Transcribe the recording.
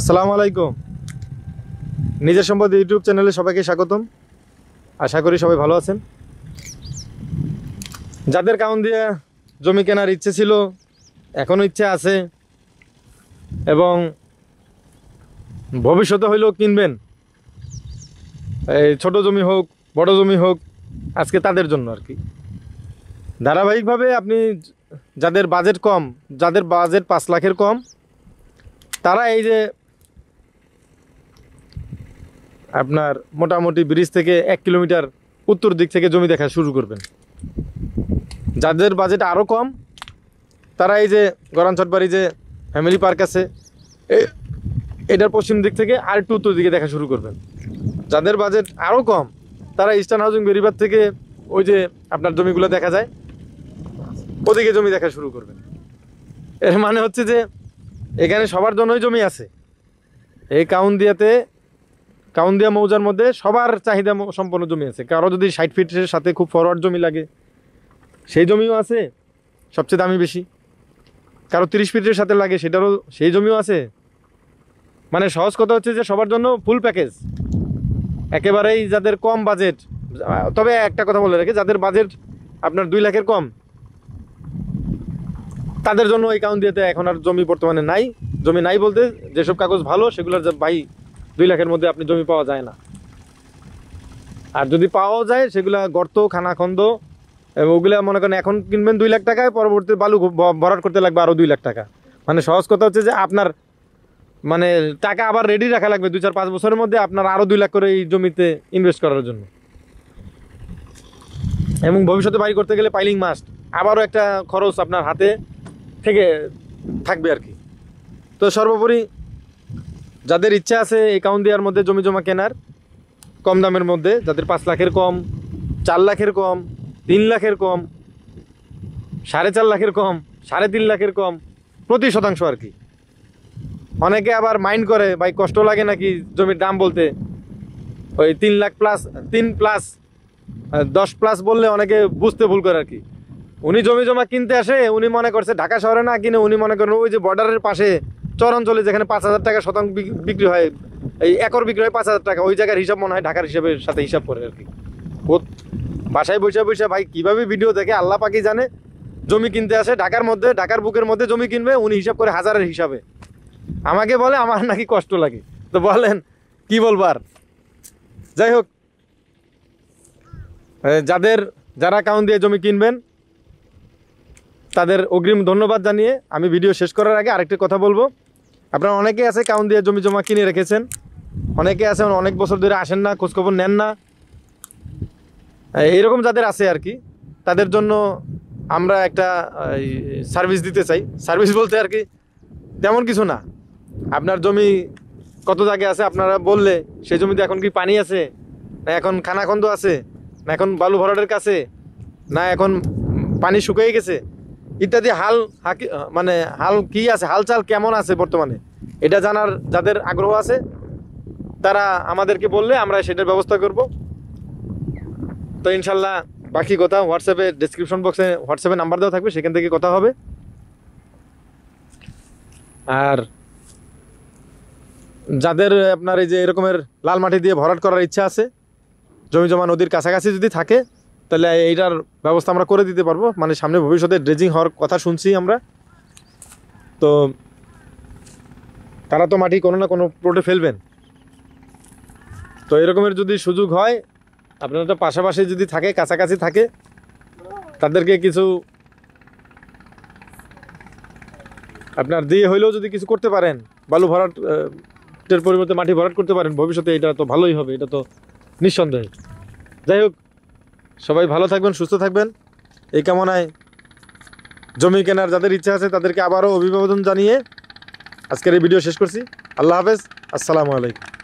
আসসালামু আলাইকুম। নিজের সম্পদ ইউটিউব চ্যানেলে সবাইকে স্বাগতম। আশা করি সবাই ভালো আছেন। যাদের কাউন দিয়ে জমি কেনার ইচ্ছে ছিল, এখনও ইচ্ছে আছে এবং ভবিষ্যতে হইলেও কিনবেন, এই ছোট জমি হোক বড় জমি হোক, আজকে তাদের জন্য আর কি। ধারাবাহিকভাবে আপনি যাদের বাজেট কম, যাদের বাজেট 5 লাখের কম, তারা এই যে আপনার মোটামুটি ব্রিজ থেকে 1 কিলোমিটার উত্তর দিক থেকে জমি দেখা শুরু করবেন। যাদের বাজেট আরও কম, তারা এই যে গরানছটবাড়ি যে ফ্যামিলি পার্ক আছে, এটার পশ্চিম দিক থেকে আর একটু উত্তর দিকে দেখা শুরু করবেন। যাদের বাজেট আরও কম, তারা ইস্টার্ন হাউজিং বেরিবাদ থেকে ওই যে আপনার জমিগুলো দেখা যায়, ওদিকে জমি দেখা শুরু করবেন। এর মানে হচ্ছে যে এখানে সবার জন্যই জমি আছে। এই কাউন্দিয়া মৌজার মধ্যে সবার চাহিদা সম্পন্ন জমি আছে। কারো যদি 60 ফিটের সাথে খুব ফরওয়ার্ড জমি লাগে, সেই জমিও আছে, সবচেয়ে দামি বেশি। কারো 30 ফিটের সাথে লাগে, সেটারও সেই জমিও আছে। মানে সহজ কথা হচ্ছে যে সবার জন্য ফুল প্যাকেজ একেবারেই। যাদের কম বাজেট, তবে একটা কথা বলে রাখি, যাদের বাজেট আপনার 2 লাখের কম, তাদের জন্য এই কাউন্দিয়াতে এখন আর জমি বর্তমানে নাই। জমি নাই বলতে যেসব কাগজ ভালো সেগুলোর ভাই 2 লাখের মধ্যে আপনি জমি পাওয়া যায় না। আর যদি পাওয়াও যায় সেগুলা গর্ত, খানাখন্দ, এবং ওগুলা মনে করেন এখন কিনবেন 2 লাখ টাকায়, পরবর্তী বালু ভরাট করতে লাগবে আরও 2 লাখ টাকা। মানে সহজ কথা হচ্ছে যে আপনার মানে টাকা আবার রেডি রাখা লাগবে 2-4-5 বছরের মধ্যে আপনার আরও 2 লাখ করে এই জমিতে ইনভেস্ট করার জন্য। এবং ভবিষ্যতে বাড়ি করতে গেলে পাইলিং মাস্ট, আবারও একটা খরচ আপনার হাতে থেকে থাকবে আর কি। তো সর্বোপরি যাদের ইচ্ছা আছে এই কাউন্দিয়ার মধ্যে জমি জমা কেনার কম দামের মধ্যে, যাদের 5 লাখের কম, 4 লাখের কম, 3 লাখের কম, 4.5 লাখের কম, 3.5 লাখের কম, প্রতি শতাংশ আর কি। অনেকে আবার মাইন্ড করে, ভাই কষ্ট লাগে নাকি জমির দাম বলতে, ওই 3 লাখ প্লাস 3 প্লাস 10 প্লাস বললে অনেকে বুঝতে ভুল করে আর কি। উনি জমি জমা কিনতে আসে, উনি মনে করছে ঢাকা শহরে না কিনে উনি মনে করেন ওই যে বর্ডারের পাশে চর অঞ্চলে যেখানে 5,000 টাকা শতাংশ বিক্রি হয়, এই একর বিক্রি হয় 5,000 টাকা, ওই জায়গার হিসাব মনে হয় ঢাকার হিসাবের সাথে হিসাব করে আর কি। ও বাসায় বসে বসে ভাই কীভাবে ভিডিও দেখে আল্লাহ পাকি জানে, জমি কিনতে আসে ঢাকার মধ্যে, ঢাকার বুকের মধ্যে জমি কিনবে, উনি হিসাব করে হাজারের হিসাবে। আমাকে বলে আমার নাকি কষ্ট লাগে। তো বলেন কি বলবার। যাই হোক, যারা কাউন্দিয়া জমি কিনবেন তাদের অগ্রিম ধন্যবাদ জানিয়ে আমি ভিডিও শেষ করার আগে আরেকটি কথা বলবো। আপনারা অনেকে আছে কাউন্দিয়া জমি জমা কিনে রেখেছেন, অনেকে আছে অনেক বছর ধরে আসেন না, খোঁজখবর নেন না। এইরকম যাদের আছে আর কি, তাদের জন্য আমরা একটা সার্ভিস দিতে চাই। সার্ভিস বলতে আর কি তেমন কিছু না। আপনার জমি কত জায়গায় আছে আপনারা বললে, সেই জমিতে এখন কি পানি আছে, না এখন খানাখন্দ আছে, না এখন বালু ভরাটের কাছে, না এখন পানি শুকিয়ে গেছে, ইত্যাদি হাল কি আছে, হালচাল কেমন আছে বর্তমানে, এটা জানার যাদের আগ্রহ আছে তারা আমাদেরকে বললে আমরা সেটার ব্যবস্থা করব। তো ইনশাল্লাহ বাকি কথা হোয়াটসঅ্যাপে ডেসক্রিপশন বক্সে হোয়াটসঅ্যাপে নাম্বার দেওয়া থাকবে, সেখান থেকে কথা হবে। আর যাদের আপনার এই যে এরকমের লাল মাটি দিয়ে ভরাট করার ইচ্ছা আছে, জমি জমা নদীর কাছাকাছি যদি থাকে, তাহলে এইটার ব্যবস্থা আমরা করে দিতে পারবো। মানে সামনে ভবিষ্যতে ড্রেজিং হওয়ার কথা শুনছি আমরা, তো তারা তো মাটি কোনো না কোনো প্লটে ফেলবেন। তো এরকমের যদি সুযোগ হয়, আপনারা তো পাশাপাশি যদি থাকে, কাছাকাছি থাকে, তাদেরকে কিছু আপনার দিয়ে হইলেও যদি কিছু করতে পারেন, বালু ভরাটের পরিবর্তে মাটি ভরাট করতে পারেন, ভবিষ্যতে এটা তো ভালোই হবে, এটা তো নিঃসন্দেহে। যাই হোক, সবাই ভালো থাকবেন, সুস্থ থাকবেন, এই কামনায় জমি কেনার যাদের ইচ্ছা আছে তাদেরকে আবারও অভিবাদন জানিয়ে আজকের এই ভিডিও শেষ করছি। আল্লাহ হাফেজ, আসসালামু আলাইকুম।